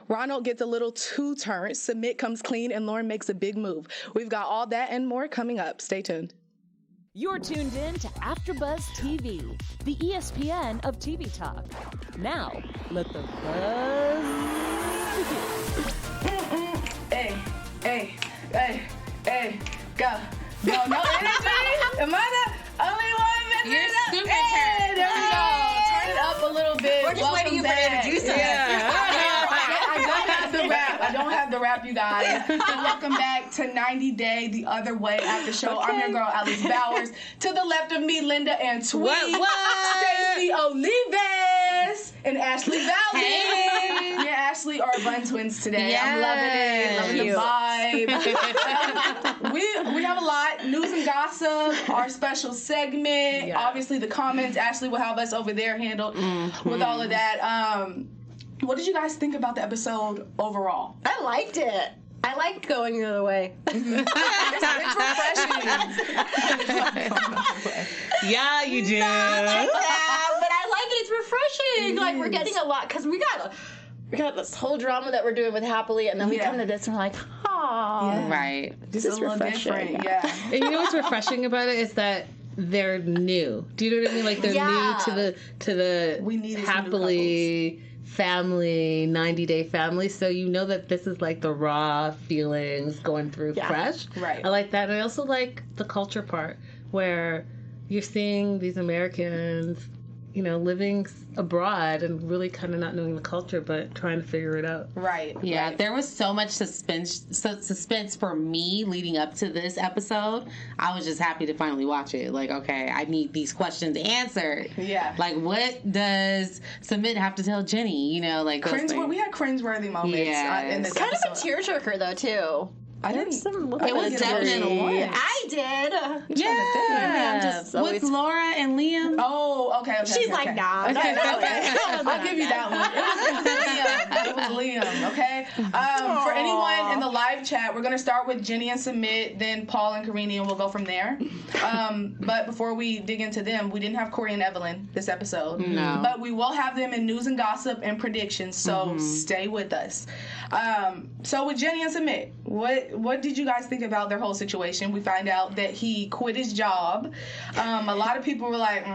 Ronald gets a little too turned, Sumit comes clean, and Lauren makes a big move. We've got all that and more coming up. Stay tuned. You're tuned in to AfterBuzz TV, the ESPN of TV talk. Now, let the buzz begin. Hey, go. No energy? Am I the only one messing You're it up? super Hey, there we go. Turn it up a little bit. We're just waiting for you to introduce us. I don't have the rap. I don't have the rap, you guys. Welcome back to 90 Day The Other Way After Show. I'm your girl, Ashley Bowers. To the left of me, Linda Antwi. Stacey Olivas and Ashley Bowden. Hey. Me and Ashley are bun twins today. Yes. I'm loving it. Loving the vibe. We have a lot. News and gossip, our special segment. Yeah. Obviously, the comments. Ashley will have us over there handled with all of that. What did you guys think about the episode overall? I liked it. I like going the other way. It's refreshing. Yeah, you do. Not like that, but I like it. It's refreshing. Like, we're getting a lot, because we got this whole drama that we're doing with Happily, and then we come to this and we're like, oh. Right. Just a little different. Yeah. And you know what's refreshing about it is that they're new. Do you know what I mean? Like they're new to the We need Happily family, 90-day family. So you know that this is like the raw feelings going through fresh. Right. I like that. And I also like the culture part where you're seeing these Americans, you know, living abroad and really kind of not knowing the culture, but trying to figure it out. Right. Yeah, right. there was so much suspense for me leading up to this episode. I was just happy to finally watch it. Like, okay, I need these questions answered. Yeah. Like, what does Sumit have to tell Jenny? You know, like those things. We had cringeworthy moments in this Kind episode. of a tearjerker, though, too. I didn't. It was definitely. I did. Yeah. Just always- With Laura and Liam. Oh, okay. She's like, nah. Okay. I'll give you that one. It was Liam. Okay. For anyone in the live chat, we're gonna start with Jenny and Sumit, then Paul and Karine, and we'll go from there. But before we dig into them, we didn't have Corey and Evelin this episode. No. But we will have them in news and gossip and predictions. So stay with us. So with Jenny and Sumit, what did you guys think about their whole situation? We find out that he quit his job. A lot of people were like,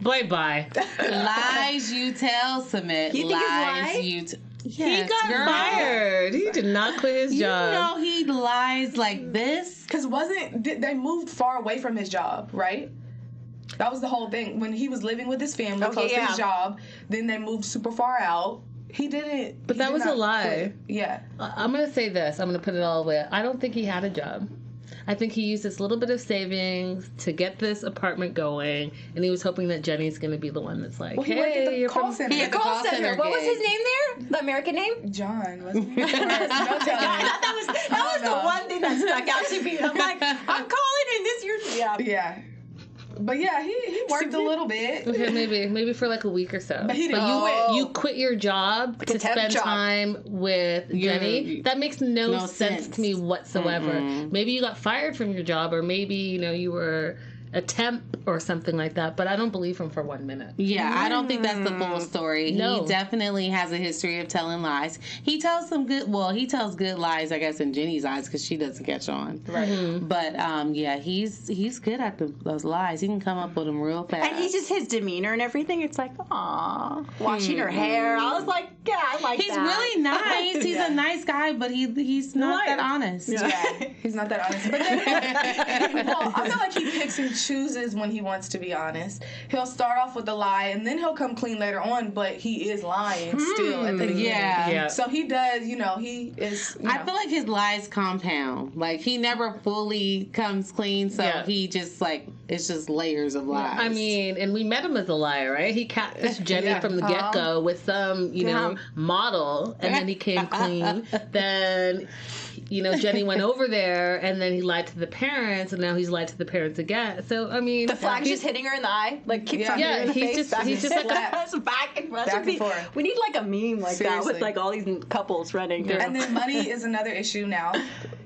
Bye. Lies you tell, Sumit. You think it's Lies lies? you He got fired. He did not quit his job. You know he lies like this? because they moved far away from his job, right? That was the whole thing. When he was living with his family, close to his job, then they moved super far out. He didn't. But that was a lie. Quit. Yeah. I'm going to say this. I'm going to put it all the way. I don't think he had a job. I think he used this little bit of savings to get this apartment going, and he was hoping that Jenny's going to be the one that's like, He worked at the you're call center. Yeah, call center. What was his name there? The American name? John, wasn't he? Don't tell me. That was the one thing that stuck out to me. I'm like, I'm calling in this year. Yeah. Yeah. But yeah, he worked a little bit. Okay, maybe for like a week or so. But he didn't But you quit your job to temp spend job. time with Jenny. That makes no sense to me whatsoever. Mm-mm. Maybe you got fired from your job, or maybe you were a temp or something like that. But I don't believe him for 1 minute. Yeah, I don't think that's the full story. No. He definitely has a history of telling lies. He tells good lies, I guess, in Jenny's eyes because she doesn't catch on. Right. Mm-hmm. But yeah, he's good at those lies. He can come up with them real fast. And he's just his demeanor and everything. It's like, aw, washing her hair. I was like, yeah, I like He's that. really nice. He's a nice guy, but he's not that honest. Yeah, he's not that honest. But then, well, I feel like he picks and chooses when he wants to be honest. He'll start off with a lie, and then he'll come clean later on, but he is lying still at the beginning. Yeah. So he does, he is, I feel like his lies compound. Like, he never fully comes clean, so he just, it's just layers of lies. I mean, and we met him as a liar, right? He catfished Jenny from the get-go with some, model, and then he came clean. Then, Jenny went over there, and then he lied to the parents, and now he's lied to the parents again. So, I mean... The flag's just hitting her in the eye. Like, keeps on hitting her in the face. He's just like back and forth. We need, like, a meme like that with, like, all these couples running. And then money is another issue now.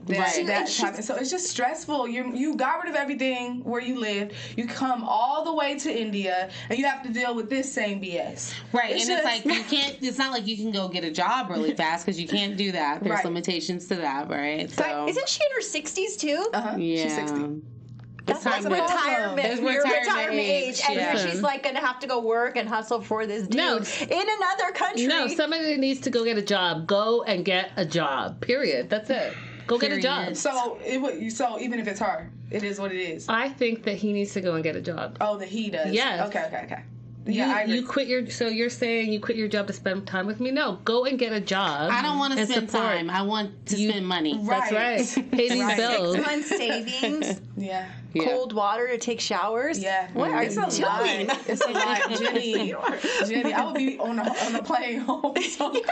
That's happening. So it's just stressful. You got rid of everything where you lived. You come all the way to India, and you have to deal with this same BS. Right, it's like you can't. It's not like you can go get a job really fast because you can't do that. There's limitations to that, right? So isn't she in her 60s too? Yeah. She's 60. That's retirement age. And then she's like going to have to go work and hustle for this dude in another country. No, somebody needs to go get a job. Go and get a job. Period. That's it. Go get a job. So even if it's her, it is what it is. I think that he needs to go and get a job. Oh, that he does. Yes. Okay. Yeah, I agree. You quit your. So you're saying you quit your job to spend time with me? No, go and get a job. I don't want to spend time. I want to spend money. Right. That's right. Pay these bills. 6 months savings. Yeah. Cold water to take showers. Yeah. What are you doing? It's a lot, Jenny. I would be on the plane home so quick.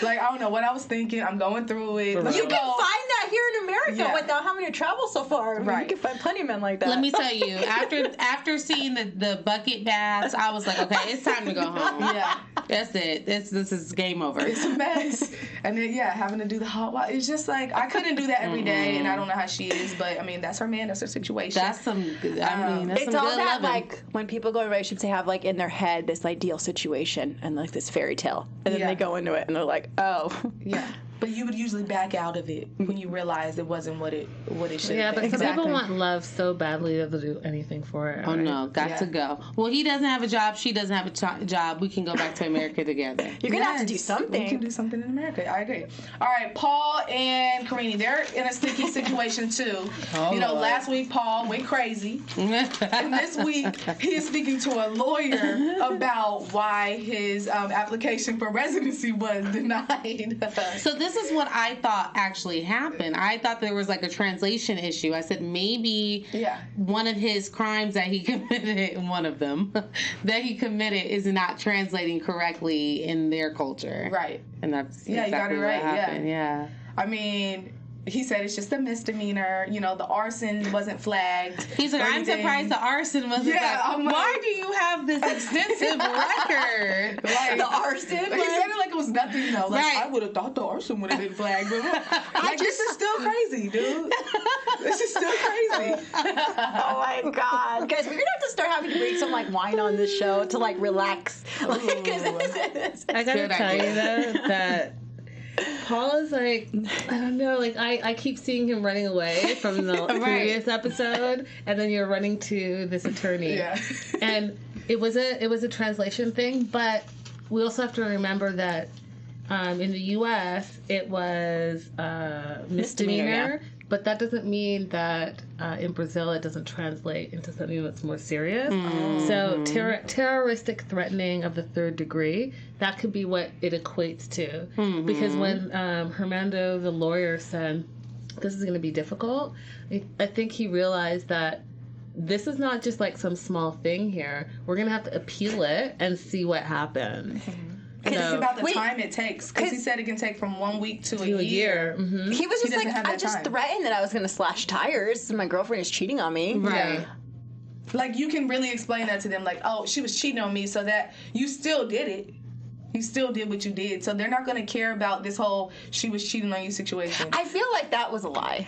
Like, I don't know what I was thinking. I'm going through it. You can find that here in America without having to travel so far. Right. You can find plenty of men like that. Let me tell you, after seeing the bucket baths, I was like, okay, it's time to go home. Yeah. That's it. This is game over. It's a mess. And then, having to do the hot water. It's just like, I couldn't do that every day, and I don't know how she is, but, I mean, that's her man. That's her situation. That's some good, that's it's some all good that, loving. like, when people go in relationships, they have, like, in their head this ideal situation and, like, this fairy tale. And then they go into it, and they're like, oh. Yeah. But you would usually back out of it when you realize it wasn't what it should have been. Yeah, but some people want love so badly that they'll do anything for it. Oh, no. Got to go. Well, he doesn't have a job. She doesn't have a job. We can go back to America together. You're going to have to do something. We can do something in America. I agree. All right, Paul and Karine, they're in a sticky situation, too. Last week, Paul went crazy. And this week, he is speaking to a lawyer about why his application for residency was denied. So this is what I thought actually happened. I thought there was like a translation issue. I said maybe one of his crimes that he committed, one of them, that he committed is not translating correctly in their culture. Right. And that's you got it right. What happened. Yeah. I mean, he said it's just a misdemeanor. The arson wasn't flagged. He's like, I'm surprised the arson wasn't flagged. Why do you have this extensive record? Like, the arson? He said it like it was nothing, though. Like, I would have thought the arson would have been flagged. But this is still crazy, dude. This is still crazy. Oh, my God. Guys, we're going to have to start having to drink some, like, wine on this show to, like, relax. I got to tell you, though, that Paul is like, I don't know, like I keep seeing him running away from the previous episode, and then you're running to this attorney. Yeah. And it was a translation thing, but we also have to remember that in the U.S. it was misdemeanor. But that doesn't mean that in Brazil it doesn't translate into something that's more serious. Mm-hmm. So terroristic threatening of the third degree, that could be what it equates to. Mm-hmm. Because when Hermando, the lawyer, said this is going to be difficult, I think he realized that this is not just like some small thing here. We're going to have to appeal it and see what happens. Mm-hmm. Because it's about the time it takes. Because he said it can take from 1 week to a year. Mm-hmm. He was just like, I just threatened that I was going to slash tires. My girlfriend is cheating on me. Right. Yeah. Like, you can really explain that to them. Like, oh, she was cheating on me, so that you still did it. You still did what you did. So they're not going to care about this whole she was cheating on you situation. I feel like that was a lie.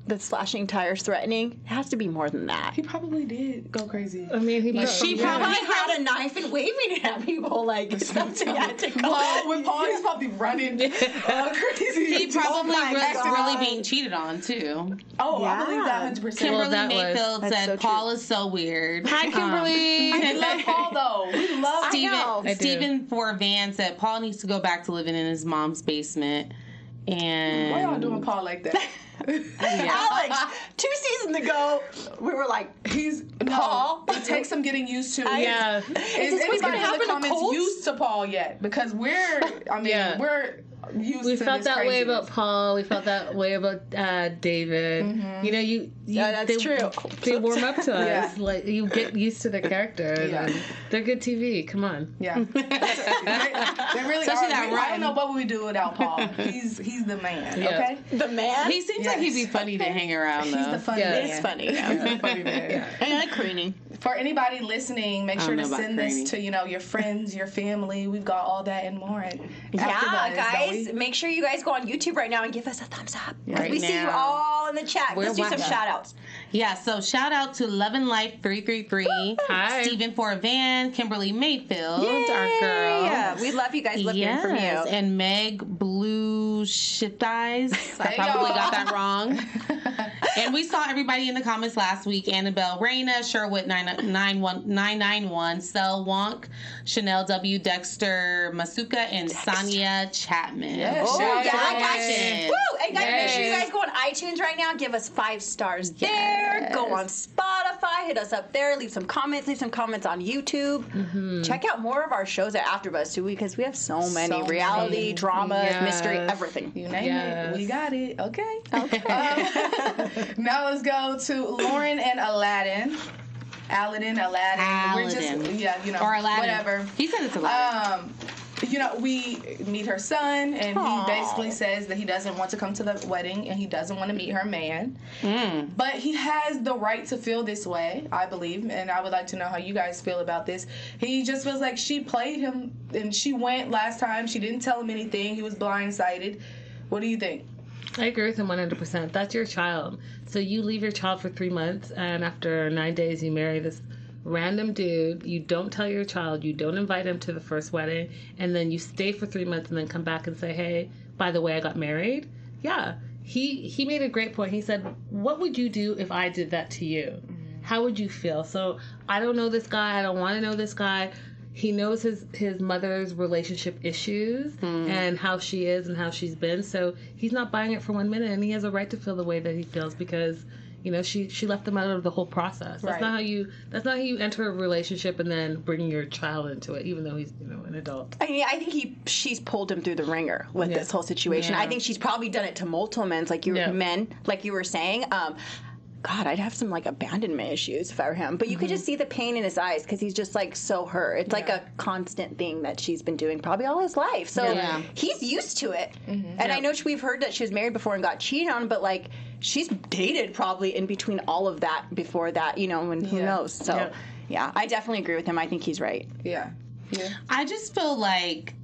The slashing tires threatening, it has to be more than that. He probably did go crazy. I mean, she probably had a knife and waving it at people like something had to go. Well, with Paul, he's probably running crazy. He probably was really being cheated on too. Oh, yeah. I believe that 100%. Kimberly Mayfield said so Paul is so weird. Hi, Kimberly. I love Paul though. We love Stephen Forvan said Paul needs to go back to living in his mom's basement. And why y'all doing Paul like that? Alex, 2 seasons ago, we were like, he's Paul. It takes some getting used to. Is anybody in the comments used to Paul yet? Because we're used we to felt this that way craziness. about Paul. We felt that way about David. Mm-hmm. That's true. They warm up to us. Like, you get used to their characters. Yeah. They're good TV. Come on. Yeah. they really Especially are. I don't know what we would do without Paul. He's the man. Yeah. Okay. The man. He seems like he'd be funny to hang around. Though. He's the funny man. He's funny. Yeah. He's the funny man. Yeah. I like Karine. For anybody listening, make sure to send this to your friends, your family. We've got all that and more. At AfterBuzz. Guys. guys, make sure you guys go on YouTube right now and give us a thumbs up. Because we see you now. all in the chat. Let's do some shout outs. Yeah, so shout out to Love and Life 333. Hi. Stephen Van, Kimberly Mayfield, our girl. Yeah, we love you guys looking from you. And Meg Blue Ship Eyes. I probably got that wrong. And we saw everybody in the comments last week. Annabelle Reyna, Sherwood 991, Cell Wonk, Chanel W, Dexter Masuka, and Sonia Chapman. Yes. Oh, yeah, guys. Woo! And guys, make sure you guys go on iTunes right now. Give us 5 stars there. Go on Spotify. Hit us up there. Leave some comments. Leave some comments on YouTube. Mm-hmm. Check out more of our shows at AfterBuzz too, because we have so many reality, drama, mystery, everything. You name it, we got it. Okay. Now let's go to Lauren and Aladin. Aladin. We're just, or Aladin. Whatever. He said it's Aladin. We meet her son, and he basically says that he doesn't want to come to the wedding, and he doesn't want to meet her man. But he has the right to feel this way, I believe, and I would like to know how you guys feel about this. He just feels like she played him, and she went last time. She didn't tell him anything. He was blindsided. What do you think? I agree with him 100%. That's your child. So you leave your child for 3 months, and after 9 days you marry this random dude. You don't tell your child. You don't invite him to the first wedding, and then you stay for 3 months and then come back and say, hey, by the way, I got married. Yeah. He made a great point. He said, what would you do if I did that to you? How would you feel? So I don't know this guy. I don't want to know this guy. He knows his mother's relationship issues and how she is and how she's been. So he's not buying it for 1 minute, and he has a right to feel the way that he feels because, she left him out of the whole process. That's not how you enter a relationship and then bring your child into it, even though he's an adult. I mean, I think she's pulled him through the ringer with this whole situation. I think she's probably done it to multiple men, like you were saying. God, I'd have some abandonment issues if I were him. But you could just see the pain in his eyes because he's just so hurt. It's like a constant thing that she's been doing probably all his life. So he's used to it. And I know we've heard that she was married before and got cheated on, but she's dated probably in between all of that before that, and who knows. So I definitely agree with him. I think he's right. Yeah. I just feel like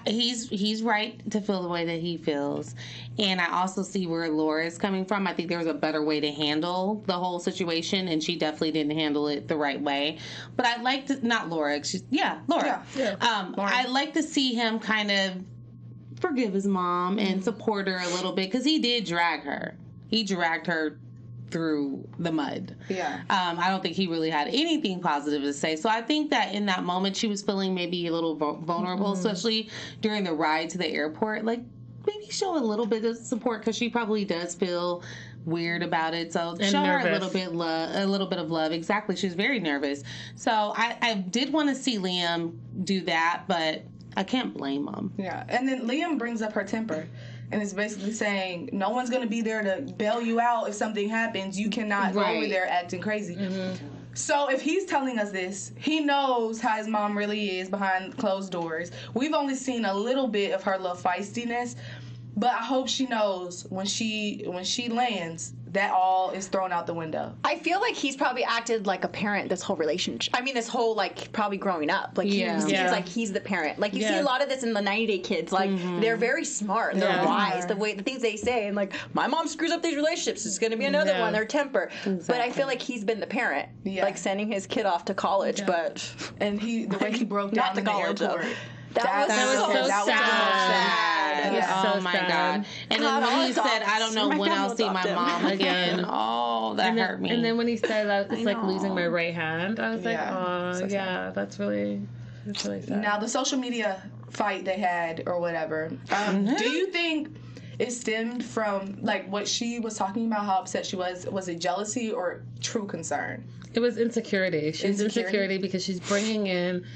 he's right to feel the way that he feels, and I also see where Laura is coming from. I think there was a better way to handle the whole situation, and she definitely didn't handle it the right way. But I'd like to Laura. Laura. I'd like to see him kind of forgive his mom and support her a little bit because he did drag her. He dragged her through the mud. I don't think he really had anything positive to say. So I think that in that moment she was feeling maybe a little vulnerable, especially during the ride to the airport. Maybe show a little bit of support because she probably does feel weird about it. So show her a little bit of love. Exactly. She was very nervous. So I did want to see Liam do that, but I can't blame him. Yeah. And then Liam brings up her temper. And it's basically saying no one's going to be there to bail you out if something happens. You cannot go over there acting crazy. So if he's telling us this, he knows how his mom really is behind closed doors. We've only seen a little bit of her little feistiness, but I hope she knows when she lands, that all is thrown out the window. I feel like he's probably acted like a parent this whole relationship. I mean, this whole, probably growing up. He seems like he's the parent. You see a lot of this in the 90 Day Kids. They're very smart. They're wise. The things they say. And, my mom screws up these relationships. It's going to be another one. Their temper. Exactly. But I feel like he's been the parent. Sending his kid off to college. But and the way he broke down not in the college, the airport. That was so sad. Oh my God. And then when he said, I don't know when I'll see my mom again. That hurt me. And then when he said, it's like losing my right hand, I was that's really sad. Now, the social media fight they had or whatever, do you think it stemmed from, what she was talking about, how upset she was? Was it jealousy or true concern? It was insecurity. She's insecurity because she's bringing in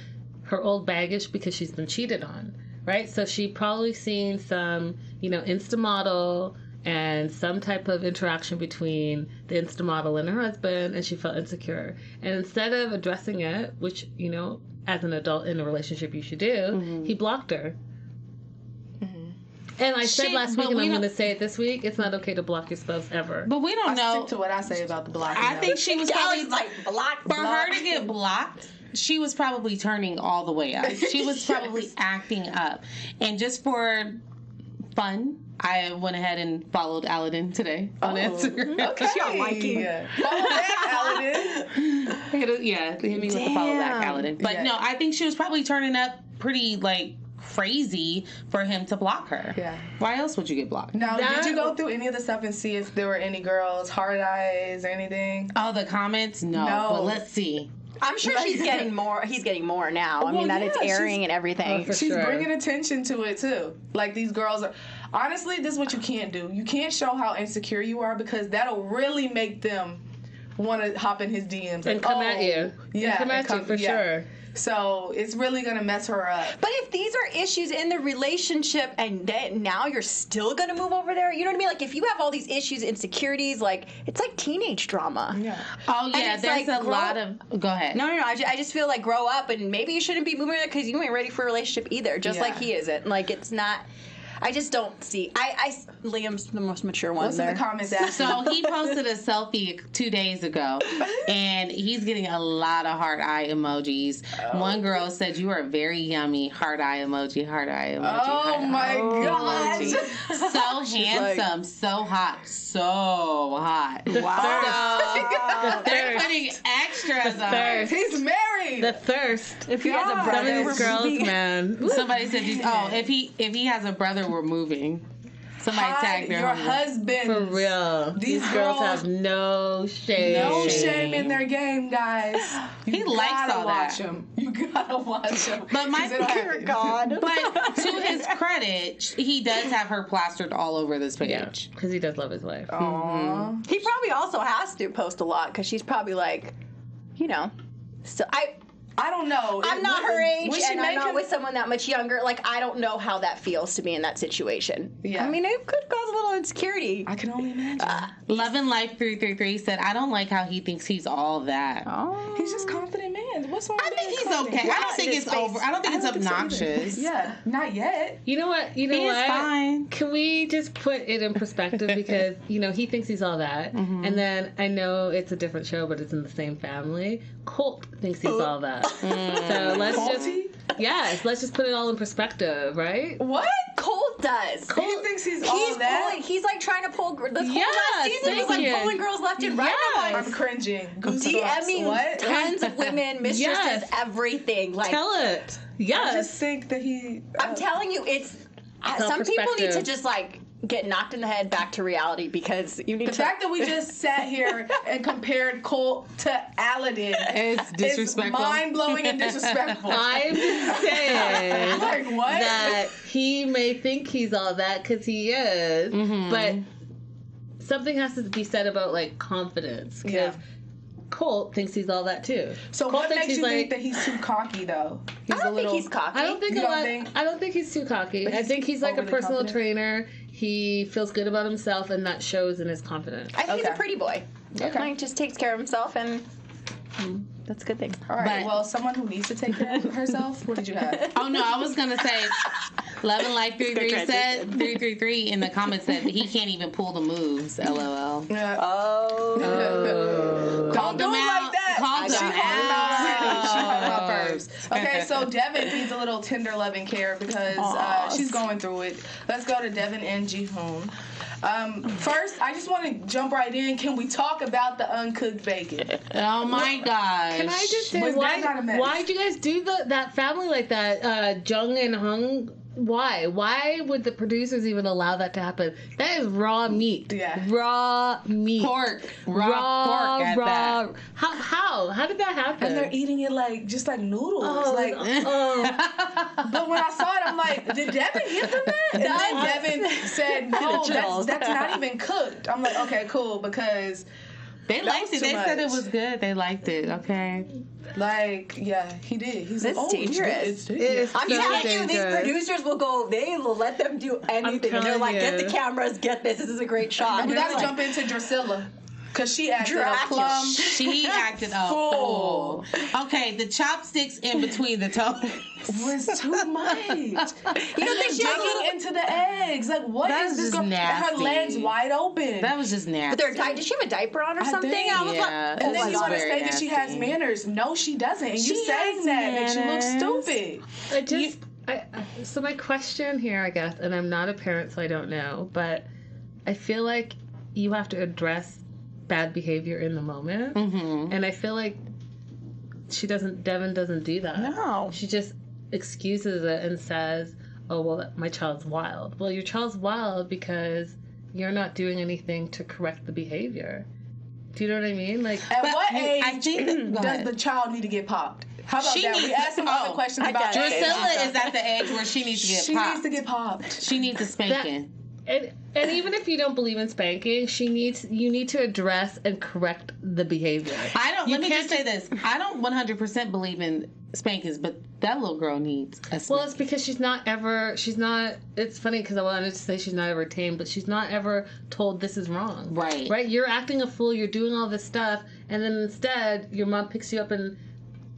her old baggage because she's been cheated on, right? So she probably seen some, Insta model and some type of interaction between the Insta model and her husband, and she felt insecure. And instead of addressing it, which, as an adult in a relationship you should do, he blocked her. And I said last week, and I'm going to say it this week, it's not okay to block your spouse ever. But we don't know. I stick to what I say about the blocking. I think she was probably blocked. For her to get blocked, she was probably turning all the way up. She was probably acting up. And just for fun, I went ahead and followed Aladin today on Instagram. Okay. Follow back, Aladin. Hit me with the follow back, Aladin. But no, I think she was probably turning up pretty, like, crazy for him to block her. Yeah. Why else would you get blocked? Now, did you go through any of the stuff and see if there were any girls, hard eyes, or anything? Oh, the comments? No. But let's see. I'm sure he's getting more now. I mean, that it's airing and everything. She's bringing attention to it, too. Like, these girls are... Honestly, this is what you can't do. You can't show how insecure you are because that'll really make them want to hop in his DMs. And come at you. Yeah. Come at you, for sure. So it's really going to mess her up. But if these are issues in the relationship and then now you're still going to move over there, you know what I mean? Like, if you have all these issues, insecurities, like, it's like teenage drama. Yeah. Oh, yeah, there's like, a lot of... Go ahead. No. I just feel like grow up and maybe you shouldn't be moving there because you ain't ready for a relationship either, just like he isn't. Like, it's not... I just don't see. Liam's the most mature one. What's in the comments? So he posted a selfie 2 days ago, and he's getting a lot of heart eye emojis. One girl said, "You are very yummy." Heart eye emoji. Heart eye emoji. Oh my gosh! So handsome, so hot, so hot. Wow. They're putting extras on her. He's married. The thirst. If he has a brother, some of these girls, man. Somebody said, if he has a brother, we're moving. Somebody tagged your husband. For real. These girls have no shame. No shame in their game, guys. He likes all that. Him. You gotta watch him. But my dear God. But to his credit, he does have her plastered all over this page. Because he does love his wife. Mm-hmm. He probably also has to post a lot because she's probably like, you know. So I don't know. I'm not her age, and I'm not with someone that much younger. Like, I don't know how that feels to be in that situation. Yeah. I mean, it could cause a little insecurity. I can only imagine. Love and Life 333 said, "I don't like how he thinks he's all that." Oh. He's just confident man. What's wrong with I think he's okay. I don't think it's over. I don't think it's obnoxious. Yeah, not yet. You know what? You know He what? is fine. Can we just put it in perspective? Because, he thinks he's all that. Mm-hmm. And then I know it's a different show, but it's in the same family. Colt thinks he's all that. So let's just put it all in perspective, right? What? Colt does. He thinks he's all that? He's like trying to pull. This whole last season was like pulling girls left and right. I'm cringing. DMing tons of women, mistresses, everything. Like, tell it. Yes. I just think that I'm telling you, it's some people need to just like get knocked in the head back to reality because you need the fact that we just sat here and compared Colt to Aladin it's disrespectful. It's mind-blowing and disrespectful. I'm just saying like what? That he may think he's all that because he is, but something has to be said about like confidence because Colt thinks he's all that too. So Colt what makes you think that he's too cocky though? I don't think he's cocky. I don't think he's too cocky. I think he's like a personal trainer. He feels good about himself, and that shows in his confidence. I think he's a pretty boy. Okay. He just takes care of himself, and that's a good thing. All right. Well, someone who needs to take care of herself. What did you have? Oh no, I was gonna say, Love and Life 333 in the comments said that he can't even pull the moves. LOL. Don't do it like that. Called him out. First. Okay, so Deavan needs a little tender loving care because she's going through it. Let's go to Deavan and Ji-hoon. First, I just want to jump right in. Can we talk about the uncooked bacon? Oh my gosh! Can I just say why'd you guys do that family like that? Jung and Hung. Why? Why would the producers even allow that to happen? That is raw meat. Yeah. Raw meat. Pork. Raw pork at that. How did that happen? And they're eating it just like noodles. But when I saw it, I'm like, did Deavan give them that? And then Deavan said, no, that's not even cooked. I'm like, okay, cool, because they liked it. They said it was good. They liked it. Okay. He did. He's like, dangerous. I'm telling you, these producers they will let them do anything. And they're like, get the cameras, get this. This is a great shot. We gotta jump into Drusilla. Because she acted a plum. She acted a fool. Okay, the chopsticks in between the toes was too much. You don't think she digging into the eggs? legs. Like, what is this girl? Her legs wide open. That was just nasty. But did she have a diaper on or something? I was like, and then you want to say that she has manners. No, she doesn't. And you saying that makes you look stupid. So my question here, I guess, and I'm not a parent, so I don't know, but I feel like you have to address bad behavior in the moment. Mm-hmm. And I feel like Deavan doesn't do that. No. She just excuses it and says, oh, well, my child's wild. Well, your child's wild because you're not doing anything to correct the behavior. Do you know what I mean? Like, at what age does the child need to get popped? How about that? We asked some other questions about that. Drusilla is at the age where she needs to get popped. She needs to get popped. She needs a spanking. And even if you don't believe in spanking, you need to address and correct the behavior. Let me just say this. I don't 100% believe in spankings, but that little girl needs a spanking. Well, it's because it's funny because I wanted to say she's not ever tamed, but she's not ever told this is wrong. Right? You're acting a fool, you're doing all this stuff, and then instead your mom picks you up and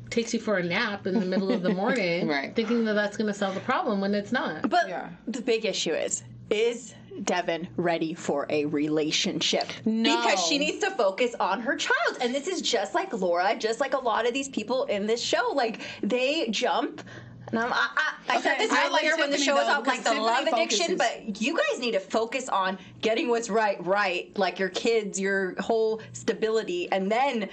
takes you for a nap in the middle of the morning, thinking that that's going to solve the problem when it's not. But the big issue is Deavan ready for a relationship? No. Because she needs to focus on her child. And this is just like Laura, just like a lot of these people in this show. Like, they jump. And I said this earlier when the show was out, like the love addiction, but you guys need to focus on getting what's right, like your kids, your whole stability, and then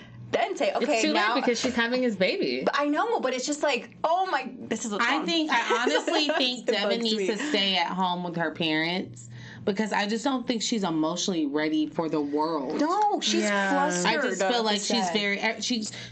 say, okay, it's too late because she's having his baby. I know, but it's just like, oh my, this is what's wrong. I honestly think Deavan needs to stay at home with her parents. Because I just don't think she's emotionally ready for the world. No, she's flustered. I just feel like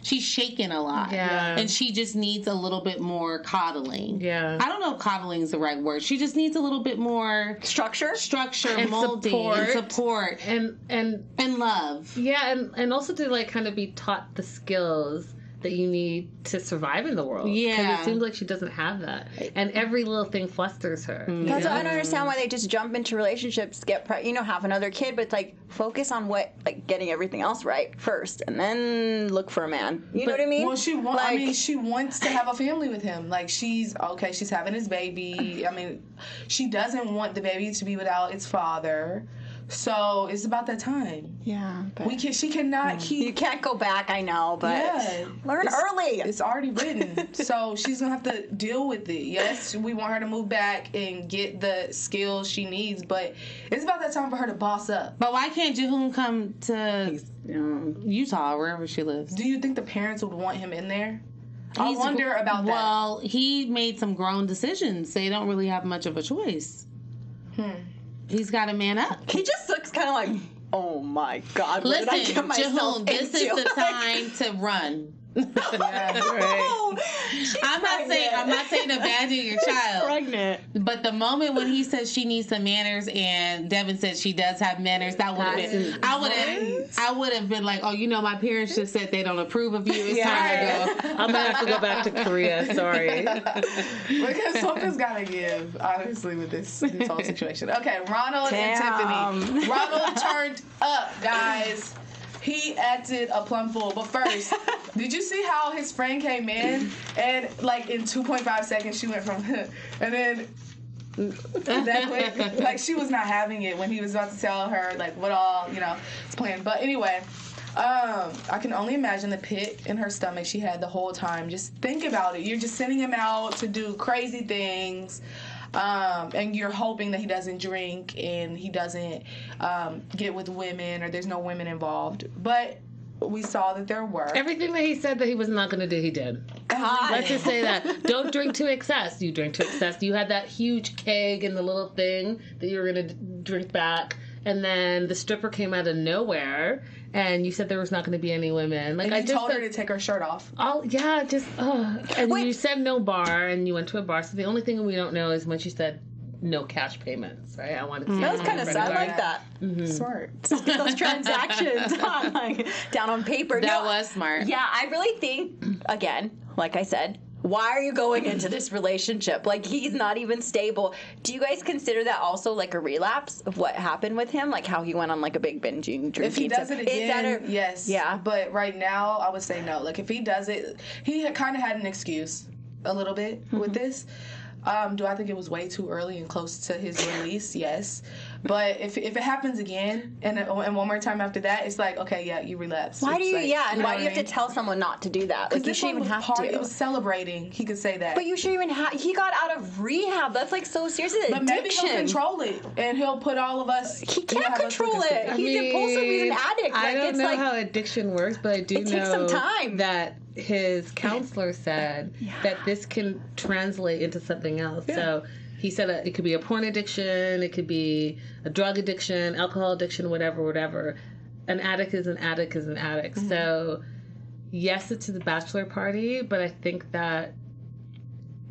she's shaking a lot. Yeah. And she just needs a little bit more coddling. Yeah. I don't know if coddling is the right word. She just needs a little bit more structure, and molding, and support, and love. Yeah, and also to like kind of be taught the skills that you need to survive in the world. Yeah. Because it seems like she doesn't have that. And every little thing flusters her. That's why I don't understand why they just jump into relationships, have another kid, but it's like, focus on getting everything else right first, and then look for a man. You know what I mean? Well, she wants to have a family with him. Like, she's having his baby. I mean, she doesn't want the baby to be without its father. So it's about that time. Yeah, but she cannot keep. You can't go back. I know, but learn early. It's already written, so she's gonna have to deal with it. Yes, we want her to move back and get the skills she needs, but it's about that time for her to boss up. But why can't Ji-hoon come to Utah, wherever she lives? Do you think the parents would want him in there? I wonder about that. Well, he made some grown decisions. They don't really have much of a choice. He's got to man up. He just looks kind of like, oh my God, what did I get myself Ji-hoon, this is the time to run. I'm not saying abandon your child. Pregnant. But the moment when he says she needs some manners and Deavan said she does have manners, that would have been I would have been like, oh, my parents just said they don't approve of you. It's time to go. I'm gonna have to go back to Korea. Sorry. Because something's gotta give, honestly, with this whole situation. Okay, Ronald and Tiffany. Ronald turned up, guys. He acted a plum fool. But first, did you see how his friend came in and in 2.5 seconds she went from and then that quick, she was not having it when he was about to tell her what all it's planned. But anyway, I can only imagine the pit in her stomach she had the whole time. Just think about it. You're just sending him out to do crazy things. And you're hoping that he doesn't drink and he doesn't get with women or there's no women involved. But we saw that there were. Everything that he said that he was not going to do, he did. Let's just say that. Don't drink to excess. You drink to excess. You had that huge keg and the little thing that you were going to drink back. And then the stripper came out of nowhere, and you said there was not going to be any women. And you told her to take her shirt off. Oh, yeah, And you said no bar, and you went to a bar. So the only thing we don't know is when she said no cash payments, right? I wanted to see that was kind of sad, like that. Mm-hmm. Smart. Get those transactions down on paper. That was smart. Yeah, I really think, again, like I said, why are you going into this relationship? He's not even stable. Do you guys consider that also a relapse of what happened with him? How he went on a big binging drinking? If he does it again, yes. Yeah. But right now, I would say no. If he does it, he kind of had an excuse a little bit with this. Do I think it was way too early and close to his release? Yes. But if it happens again and one more time after that, it's like, okay, yeah, you relapse. Why do you, like, and why do you have to tell someone not to do that? Like, you shouldn't even have to. It was celebrating. He could say that. But you shouldn't even have, he got out of rehab. That's like so serious. It's but addiction. Maybe he'll control it and he'll put all of us. He can't control it. He's impulsive. He's an addict. I don't know how addiction works, but I do know takes some time. That his counselor said that this can translate into something else. Yeah. So he said it could be a porn addiction, it could be a drug addiction, alcohol addiction, whatever. An addict is an addict is an addict. Mm-hmm. So yes, it's the bachelor party, but I think that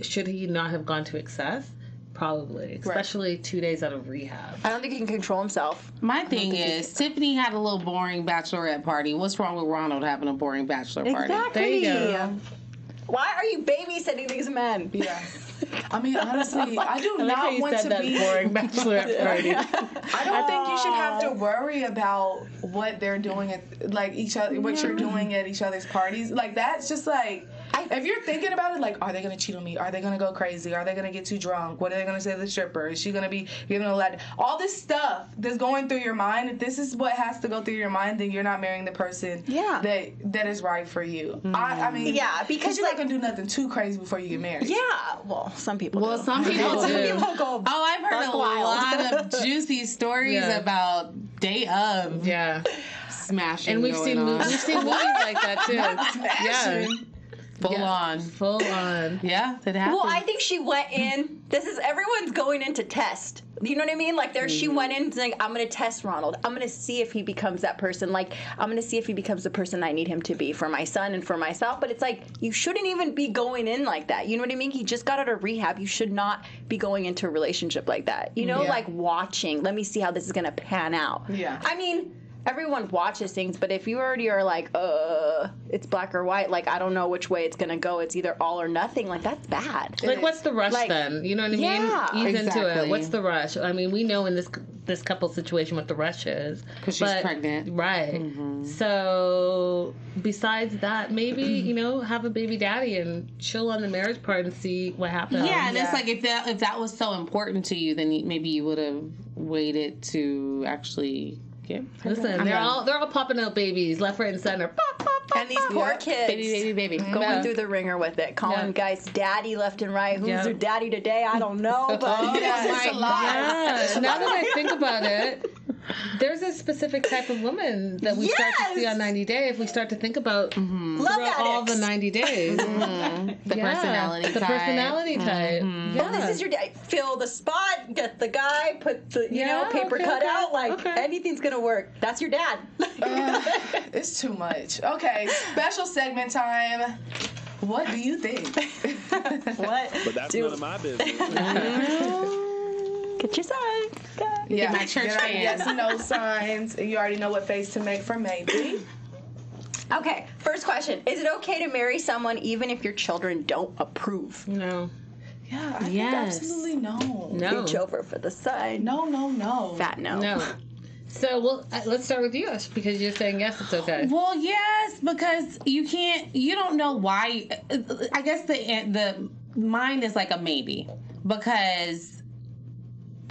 should he not have gone to excess? Probably, especially 2 days out of rehab. I don't think he can control himself. My thing is, Tiffany had a little boring bachelorette party. What's wrong with Ronald having a boring bachelor party? Exactly. There you go. Why are you babysitting these men? Yeah. I mean, honestly, I do not want to be boring bachelorette party. I don't think you should have to worry about what they're doing at like each other, what you're doing at each other's parties. Like that's just like. If you're thinking about it, like, are they going to cheat on me? Are they going to go crazy? Are they going to get too drunk? What are they going to say to the stripper? Is she going to be giving a lot? All this stuff that's going through your mind, if this is what has to go through your mind, then you're not marrying the person that is right for you. Mm-hmm. I mean, because you're not going to do nothing too crazy before you get married. Yeah. Well, some people do. Some people do. Some people go I've heard a lot of juicy stories about day of smashing. And we've seen movies like that, too. Yeah. Full on. Yeah, it happens. Well, I think she went in. Everyone's going in to test. You know what I mean? Like she went in saying, I'm going to test Ronald. I'm going to see if he becomes that person. Like, I'm going to see if he becomes the person I need him to be for my son and for myself. But it's like, you shouldn't even be going in like that. You know what I mean? He just got out of rehab. You should not be going into a relationship like that. You know, like watching. Let me see how this is going to pan out. Yeah. I mean, everyone watches things, but if you already are like, it's black or white, like, I don't know which way it's going to go. It's either all or nothing. Like, that's bad. Like, what's the rush then? You know what I mean? Yeah, Ease into it. What's the rush? I mean, we know in this couple situation what the rush is. Because she's pregnant. Right. Mm-hmm. So, besides that, maybe, have a baby daddy and chill on the marriage part and see what happens. Yeah, and it's like, if that was so important to you, then maybe you would have waited to actually... Yeah. Listen, they're all popping out babies left, right, and center. Pop, pop, pop. And these poor kids, baby, going through the ringer with it, calling guys daddy left and right. Who's their daddy today? I don't know, but it's a lot. Yeah. Now that I think about it, there's a specific type of woman that we start to see on 90 Day if we start to think about throughout all the 90 days. The personality type. The personality type. Yeah. Well, this is your day. Fill the spot, get the guy, put the paper cut out. Like anything's gonna work. That's your dad. It's too much. Okay, special segment time. What do you think? What? But that's none of my business. Get your signs. Yeah, my church fan. Yes and no signs. You already know what face to make for maybe. Okay, first question. Is it okay to marry someone even if your children don't approve? No. Yeah, I think absolutely no. Reach over for the sign. No. Fat no. No. So, let's start with you, Ash, because you're saying yes, it's okay. Well, yes, because you don't know why. I guess the mine is like a maybe, because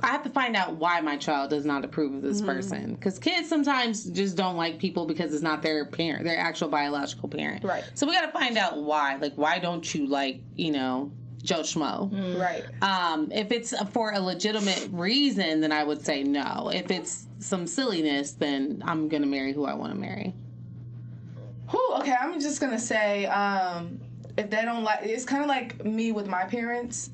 I have to find out why my child does not approve of this person. Because kids sometimes just don't like people because it's not their parent, their actual biological parent. Right. So we got to find out why. Like, why don't you like, Joe Schmo? Right. If it's for a legitimate reason, then I would say no. If it's some silliness, then I'm going to marry who I want to marry. Okay, I'm just going to say, if they don't like, it's kind of like me with my parents.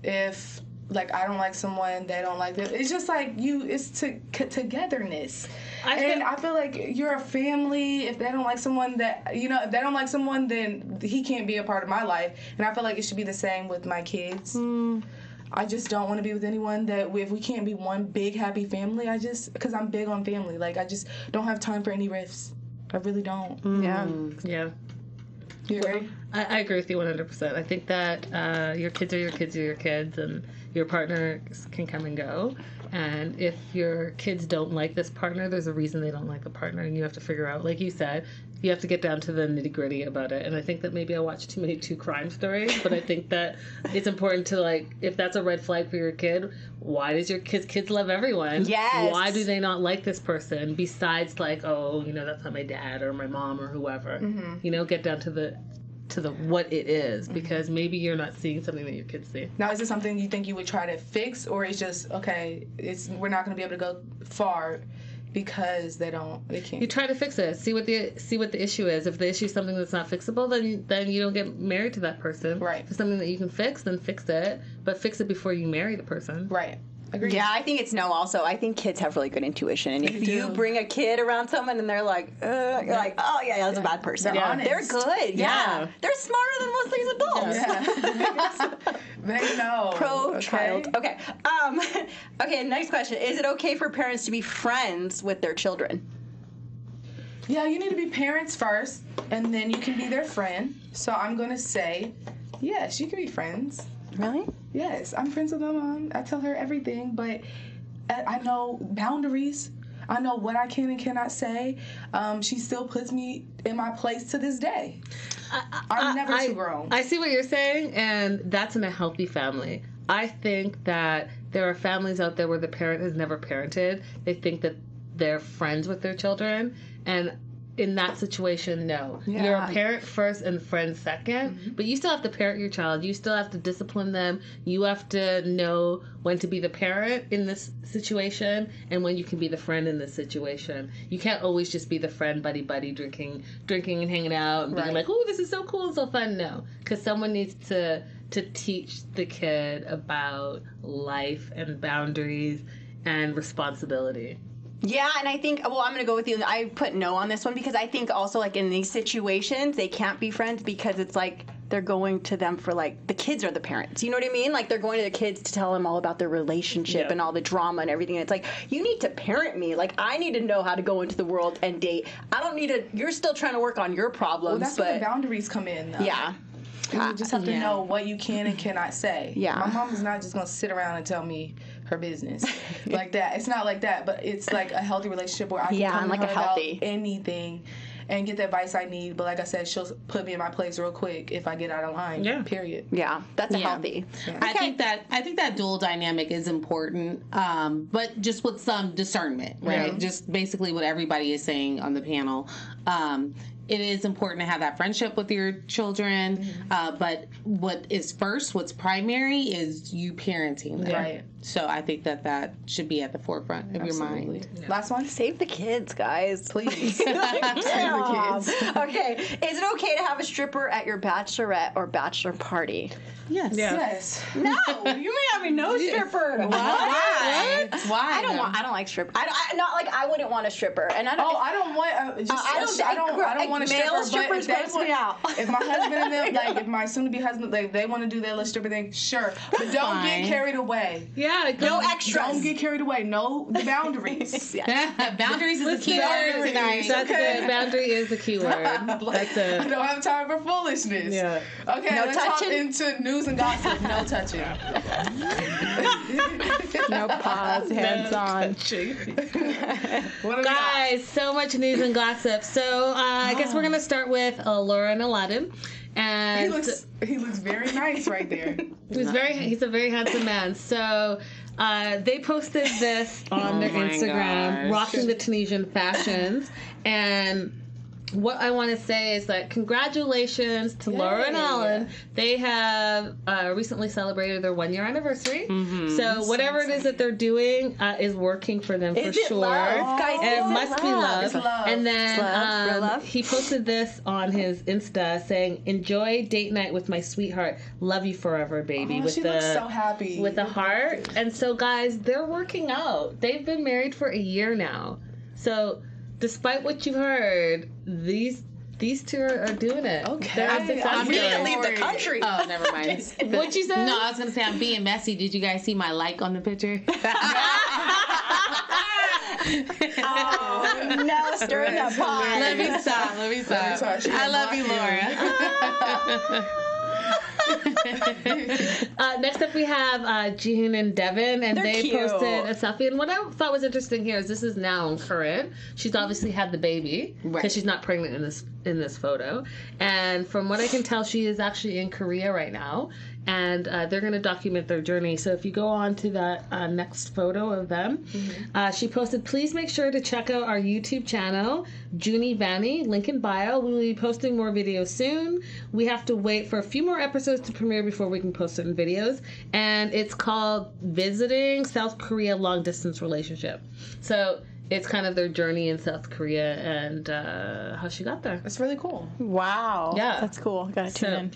If... Like, I don't like someone, they don't like them. It's just like it's togetherness. I feel like you're a family. If they don't like someone if they don't like someone, then he can't be a part of my life. And I feel like it should be the same with my kids. I just don't want to be with anyone if we can't be one big happy family, because I'm big on family. Like, I just don't have time for any rifts. I really don't. Yeah. You agree? I agree with you 100%. I think that your kids are your kids are your kids, and your partner can come and go. And if your kids don't like this partner, there's a reason they don't like the partner, and you have to figure out, like you said, you have to get down to the nitty-gritty about it. And I think that maybe I watch too many true crime stories, but I think that it's important to, like, if that's a red flag for your kid, why does your kids love everyone? Yes. Why do they not like this person besides, like, oh, you know, that's not my dad or my mom or whoever. You know, get down to the what it is, because maybe you're not seeing something that your kids see. Now, is it something you think you would try to fix, or it's just, okay, we're not going to be able to go far because they can't? You try to fix it. See what the issue is. If the issue is something that's not fixable, then you don't get married to that person. Right. If it's something that you can fix, then fix it. But fix it before you marry the person. Right. Agreed. Yeah, I think it's no also. I think kids have really good intuition. And if you bring a kid around someone and they're like, you're like, oh, yeah, that's a bad person. They're honest. They're good. Yeah. They're smarter than most of these adults. Yeah. They know. Pro-child. Okay. Okay, next question. Is it okay for parents to be friends with their children? Yeah, you need to be parents first, and then you can be their friend. So I'm going to say, yes, you can be friends. Really? Yes, I'm friends with my mom. I tell her everything, but I know boundaries. I know what I can and cannot say. She still puts me in my place to this day. I'm never too grown. I see what you're saying, and that's in a healthy family. I think that there are families out there where the parent has never parented. They think that they're friends with their children, and in that situation, no. Yeah. You're a parent first and friend second, but you still have to parent your child. You still have to discipline them. You have to know when to be the parent in this situation and when you can be the friend in this situation. You can't always just be the friend, buddy, drinking and hanging out and being like, oh, this is so cool and so fun. No, because someone needs to teach the kid about life and boundaries and responsibility. Yeah, and I think, well, I'm going to go with you. I put no on this one because I think also, like, in these situations, they can't be friends because it's like they're going to them for, like, the kids are the parents. You know what I mean? Like, they're going to the kids to tell them all about their relationship and all the drama and everything. And it's like, you need to parent me. Like, I need to know how to go into the world and date. I don't need to, you're still trying to work on your problems. Well, that's where the boundaries come in, though. Yeah. You just have to know what you can and cannot say. Yeah. My mom is not just going to sit around and tell me her business like that. It's not like that, but it's like a healthy relationship where I can come to her about anything and get the advice I need. But like I said, she'll put me in my place real quick if I get out of line. Yeah. Period. Yeah, that's a healthy. Yeah. Okay. I think that dual dynamic is important, but just with some discernment, right? Just basically what everybody is saying on the panel. It is important to have that friendship with your children, but what is first, what's primary, is you parenting them. Right. So I think that should be at the forefront of your mind. Yeah. Last one? Save the kids, guys. Please. Save the kids. Okay. Is it okay to have a stripper at your bachelorette or bachelor party? Yes. Yeah. Yes. No, you may have no stripper. Why? Why? I don't like stripper. Not like I wouldn't want a stripper. And I don't. Oh, I don't want. I don't want a male stripper. strippers But gross me out. if my husband and them, like, if my soon-to-be husband, like, they want to do their little stripper thing, sure. But don't get carried away. Yeah. No extras. Don't get carried away. Know the boundaries. Boundaries is the key word tonight. That's it. Boundary is the key word. That's it. I don't have time for foolishness. Yeah. Okay, No let's hop touching? into news and gossip. No touching. No pause. Hands on. What do we got? Guys, so much news and gossip. So I guess we're gonna start with Laura and Aladin. And He looks very nice right there. he's a very handsome man. So they posted this on their Instagram, rocking the Tunisian fashions. And what I want to say is that congratulations to Laura and Alan. They have recently celebrated their 1-year anniversary. So whatever it is that they're doing is working for them for sure. Love? Guys, It must be love. It's love. And then Real love? he posted this on his Insta saying, "Enjoy date night with my sweetheart. Love you forever, baby." Oh, she looks so happy. With a heart. And so, guys, they're working out. They've been married for a year now. So, despite what you've heard, these two are doing it. Okay. I'm We need to being- leave the country. Oh, never mind. What you said? No, I was going to say I'm being messy. Did you guys see my like on the picture? Oh, no, stirring the pot. Let me stop. Let me stop. I love you, Laura. Next up, we have Ji-hoon and Deavan, and they cute. posted a selfie. And what I thought was interesting here is this is now current. She's obviously had the baby because she's not pregnant in this photo. And from what I can tell, she is actually in Korea right now, and they're going to document their journey. So if you go on to that next photo of them, she posted, "Please make sure to check out our YouTube channel, Junie Vanny, link in bio. We will be posting more videos soon. We have to wait for a few more episodes to premiere before we can post certain videos." And it's called Visiting South Korea Long Distance Relationship. So it's kind of their journey in South Korea and how she got there. It's really cool. Wow. Yeah. That's cool. Gotta tune in.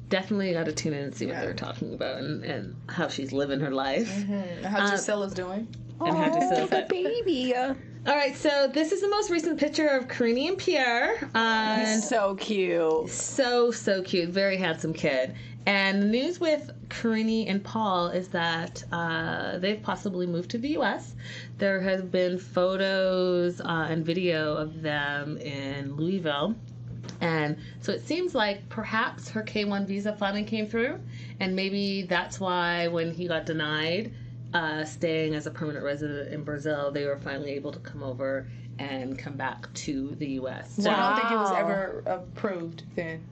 Definitely got to tune in and see what they're talking about and how she's living her life. And how Gisella's doing. And how Gisella's the baby. All right, so this is the most recent picture of Karine and Pierre. And So cute. so cute. Very handsome kid. And the news with Karine and Paul is that they've possibly moved to the U.S. There have been photos and video of them in Louisville. And so it seems like perhaps her K-1 visa finally came through. And maybe that's why when he got denied staying as a permanent resident in Brazil, they were finally able to come over and come back to the U.S. So I don't think it was ever approved then.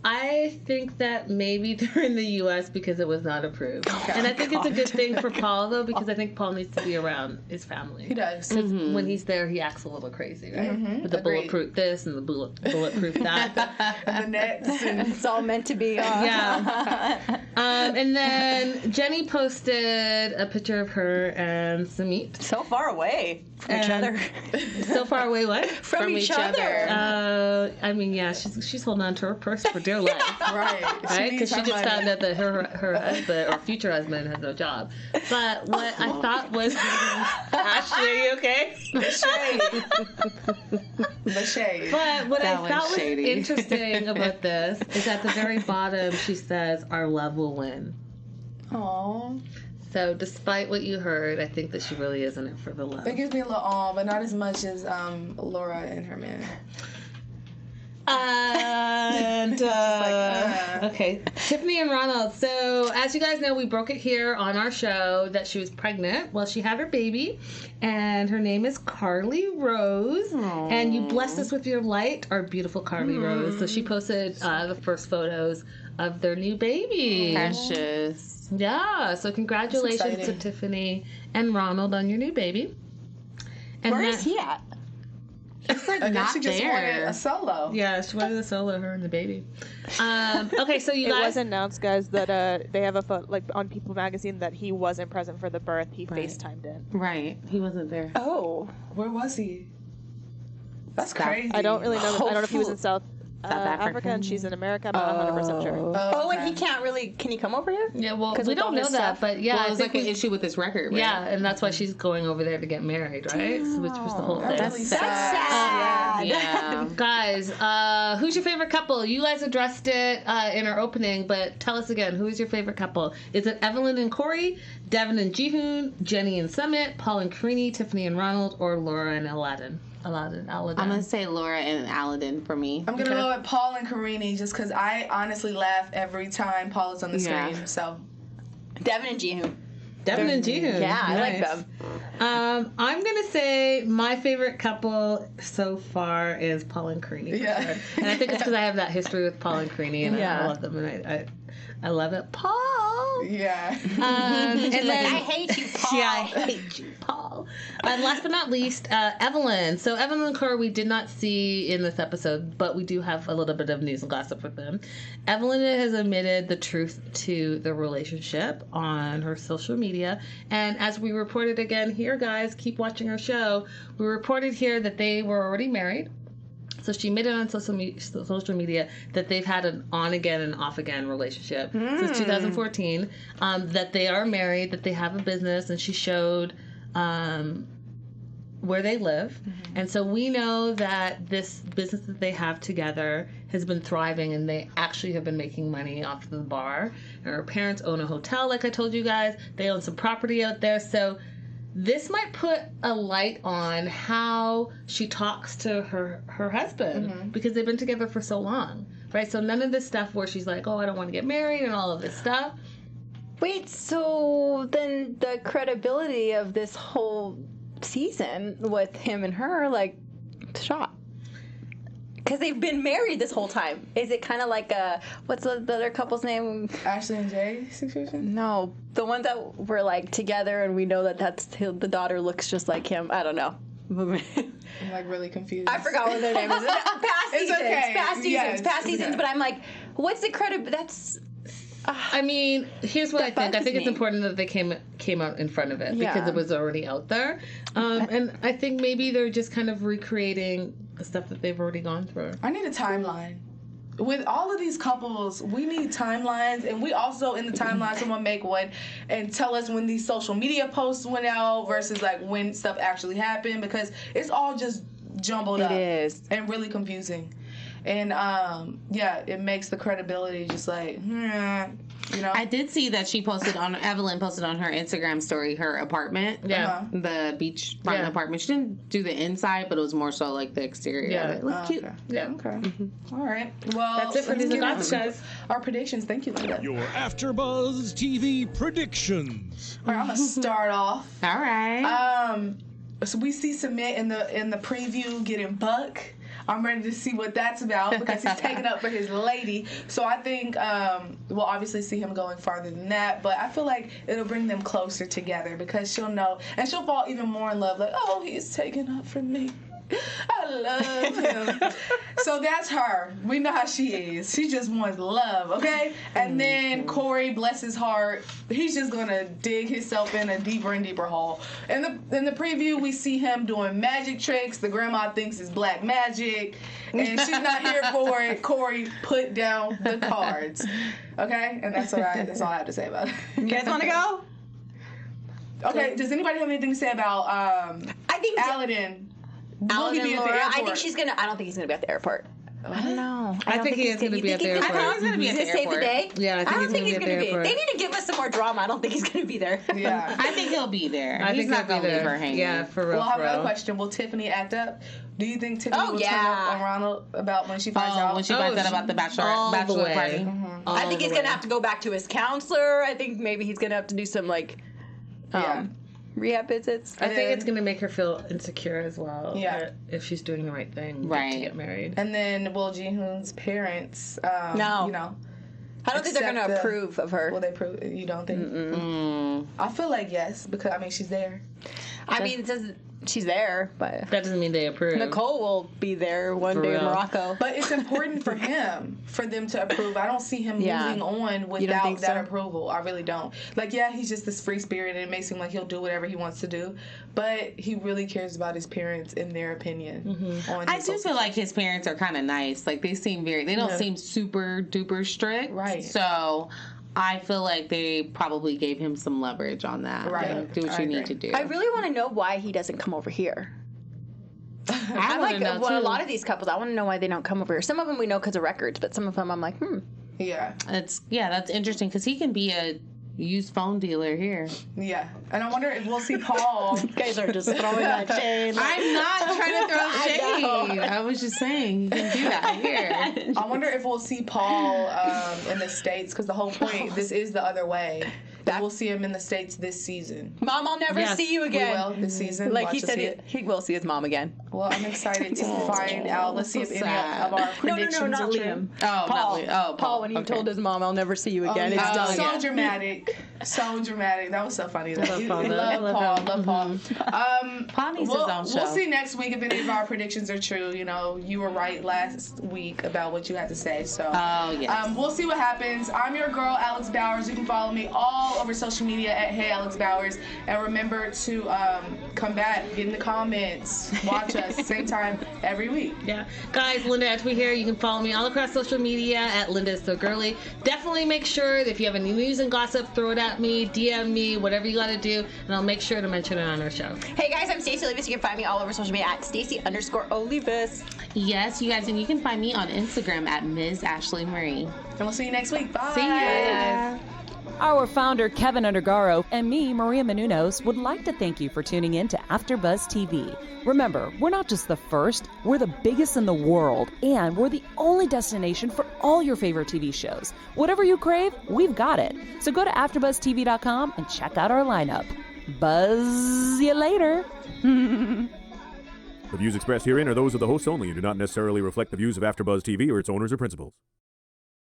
I think that maybe they're in the U.S. because it was not approved. And I think it's a good thing for Paul, though, because I think Paul needs to be around his family. He does. Because when he's there, he acts a little crazy, right? With the bulletproof this and the bulletproof that. And the nets. And It's all meant to be. Yeah. And then Jenny posted a picture of her and Sumit. So far away from each other. So far away, what? From each other. I mean, yeah, she's holding on to her purse for dear life. right. Right? Because she just found out that her husband, or future husband, has no job. But what I thought was... Ashley, are you okay? The shade. But what I thought was shady. interesting about this is at the very bottom, she says, "Our love will win." Aww. So despite what you heard, I think that she really is in it for the love. It gives me a little awe, but not as much as Laura and her man. And okay, Tiffany and Ronald. So as you guys know, we broke it here on our show that she was pregnant. Well, she had her baby, and her name is Carly Rose. Aww. And you blessed us with your light, our beautiful Carly Rose. So she posted the first photos of their new baby. Precious. Yeah. So congratulations to Tiffany and Ronald on your new baby. And Where is he at? It's like I guess not she just wanted there. a solo. Yeah, she wanted a solo, her and the baby. Okay, so you It guys... was announced, guys, that they have a photo, like on People Magazine, that he wasn't present for the birth. He FaceTimed in. Right. He wasn't there. Oh. Where was he? That's Stop. crazy. I don't really know. I don't know if he was in South Africa. Africa and she's in America. I'm not 100% sure. Oh, and okay. he can't really. Can he come over here? Yeah, well, 'Cause we with all don't know his that, stuff. but yeah, Well, I it was think like an issue with his record, right? yeah, and that's why she's going over there to get married, right? So, which was the whole thing. That's really That's sad. Yeah. Guys, who's your favorite couple? You guys addressed it in our opening, but tell us again, who is your favorite couple? Is it Evelin and Corey, Deavan and Ji-hoon, Jenny and Sumit, Paul and Karine, Tiffany and Ronald, or Laura and Aladin? Aladin. I'm going to say Laura and Aladin for me. I'm going to go with Paul and Karine just because I honestly laugh every time Paul is on the Yeah. screen. So, Deavan and Ji-hoon. Deavan and Ji-hoon. Yeah, I like Nice. them. I'm gonna say my favorite couple so far is Paul and Karine. Yeah. And I think it's because I have that history with Paul and Karine, and I Yeah. love them, and I love it. Paul. yeah. And then I hate you, Paul. Yeah, I hate you, Paul. And last but not least, Evelin. So Evelin and Corey we did not see in this episode, but we do have a little bit of news and gossip with them. Evelin has admitted the truth to the relationship on her social media. And as we reported again here, guys, keep watching our show. We reported here that they were already married. So she admitted on social media that they've had an on-again and off-again relationship since 2014, that they are married, that they have a business, and she showed where they live. And so we know that this business that they have together has been thriving, and they actually have been making money off the bar. And her parents own a hotel, like I told you guys. They own some property out there. So this might put a light on how she talks to her husband because they've been together for so long. right? So none of this stuff where she's like, oh, I don't want to get married and all of this stuff. Wait, so then the credibility of this whole season with him and her, like, shot. Because they've been married this whole time. Is it kind of like what's the other couple's name? Ashley and Jay situation? No, the ones that were like together, and we know that the daughter looks just like him. I don't know. I'm like really confused. I forgot what their name is. Past seasons. Okay. Past seasons. Yes, past seasons. okay. But I'm like, what's the credit? That's. I mean, here's what I think. I think it's important that they came out in front of it because it was already out there. And I think maybe they're just kind of recreating the stuff that they've already gone through. I need a timeline. With all of these couples, we need timelines, and we also in the timeline someone make one and tell us when these social media posts went out versus like when stuff actually happened, because it's all just jumbled up. It is. And really confusing. And it makes the credibility just like, you know. I did see that Evelyn posted on her Instagram story her apartment. Yeah. The beachfront apartment. She didn't do the inside, but it was more so like the exterior of it. It looked cute. Okay. Yeah. Okay. Mm-hmm. All right. Well, that's it for these guys. Our predictions. Thank you, Linda. Your AfterBuzz TV predictions. All right, I'm gonna start off. All right. So we see Sumit in the preview getting buck. I'm ready to see what that's about because he's taking up for his lady. So I think we'll obviously see him going farther than that, but I feel like it'll bring them closer together because she'll know, and she'll fall even more in love. Like, oh, he's taking up for me. I love him. So that's her. We know how she is. She just wants love, okay? And then Corey, bless his heart, he's just gonna dig himself in a deeper and deeper hole. In the preview, we see him doing magic tricks. The grandma thinks it's black magic, and she's not here for it. Corey, put down the cards, okay? And that's all right. That's all I have to say about it. You guys want to go? Okay. Does anybody have anything to say about I think Aladin? Aladin, Will he be at the Laura, airport? I think she's gonna. I don't think he's gonna be at the airport. I don't know. I think he is going to be at the airport. I think he's going to be at the Does it save the airport. day? Yeah, I don't think he's going to be. They need to give us some more drama. I don't think he's going to be there. Yeah. I think he'll be there. I He's think not he'll going be to leave there. her hanging. Yeah, for real. Well, I have for another real. question. Will Tiffany act up? Do you think Tiffany will turn yeah. up on Ronald about when she finds out? When she finds out about the all the bachelor way. party. I think he's going to have to go back to his counselor. I think maybe he's going to have to do some rehab visits. I think it's going to make her feel insecure as well. Yeah. If she's doing the right thing Right. to get married. And then will Ji-hoon's parents, No. you know, I don't think they're going to approve of her. will they approve? You don't think? I feel like yes, because, I mean, she's there. I mean, it says she's there, but That doesn't mean they approve. Nicole will be there one For day real. in Morocco. But it's important for him, for them to approve. I don't see him moving on without think that so? approval. I really don't. Like, yeah, he's just this free spirit, and it makes him like he'll do whatever he wants to do. But he really cares about his parents and their opinion. On I his do whole feel like his parents are kind of nice. Like, they don't seem super duper strict. Right. So I feel like they probably gave him some leverage on that. Right. Like, do what I you need agree. to do. I really want to know why he doesn't come over here. I I'm want like, to know, well, a too. lot of these couples, I want to know why they don't come over here. Some of them we know because of records, but some of them I'm like, Yeah. That's interesting because he can be a used phone dealer here. Yeah. And I wonder if we'll see Paul. You guys are just throwing that shade. I'm not trying to throw shade. I was just saying you can do that here. I wonder if we'll see Paul in the States, because the whole point, this is the other way. We'll see him in the States this season. Mom, I'll never see you again. We will this season. Like Watch he us said, see it. he will see his mom again. Well, I'm excited to find out. Let's see if any of our predictions No, not are true. Liam. Oh, Paul. Paul. Paul, when he told his mom, I'll never see you again. Yeah. It's done. So dramatic. So dramatic. That was so funny. love Paul, though. Love Paul. Love Paul. Paul needs his own show. We'll see next week if any of our predictions are true. You know, you were right last week about what you had to say. So we'll see what happens. I'm your girl, Alex Bowers. You can follow me all over social media at Hey Alex Bowers. And remember to come back, get in the comments, watch us, same time every week. Yeah. Guys, Linda Antwi here. You can follow me all across social media at Linda Is So Girly. Definitely make sure that if you have any news and gossip, throw it at me, DM me, whatever you gotta do, and I'll make sure to mention it on our show. Hey guys, I'm Stacey Olivas. You can find me all over social media at Stacey_Olivas. Yes, you guys, and you can find me on Instagram at Ms. Ashley Marie. And we'll see you next week. Bye. See ya. Our founder, Kevin Undergaro, and me, Maria Menounos, would like to thank you for tuning in to AfterBuzz TV. Remember, we're not just the first, we're the biggest in the world, and we're the only destination for all your favorite TV shows. Whatever you crave, we've got it. So go to AfterBuzzTV.com and check out our lineup. Buzz you later. The views expressed herein are those of the hosts only and do not necessarily reflect the views of AfterBuzz TV or its owners or principals.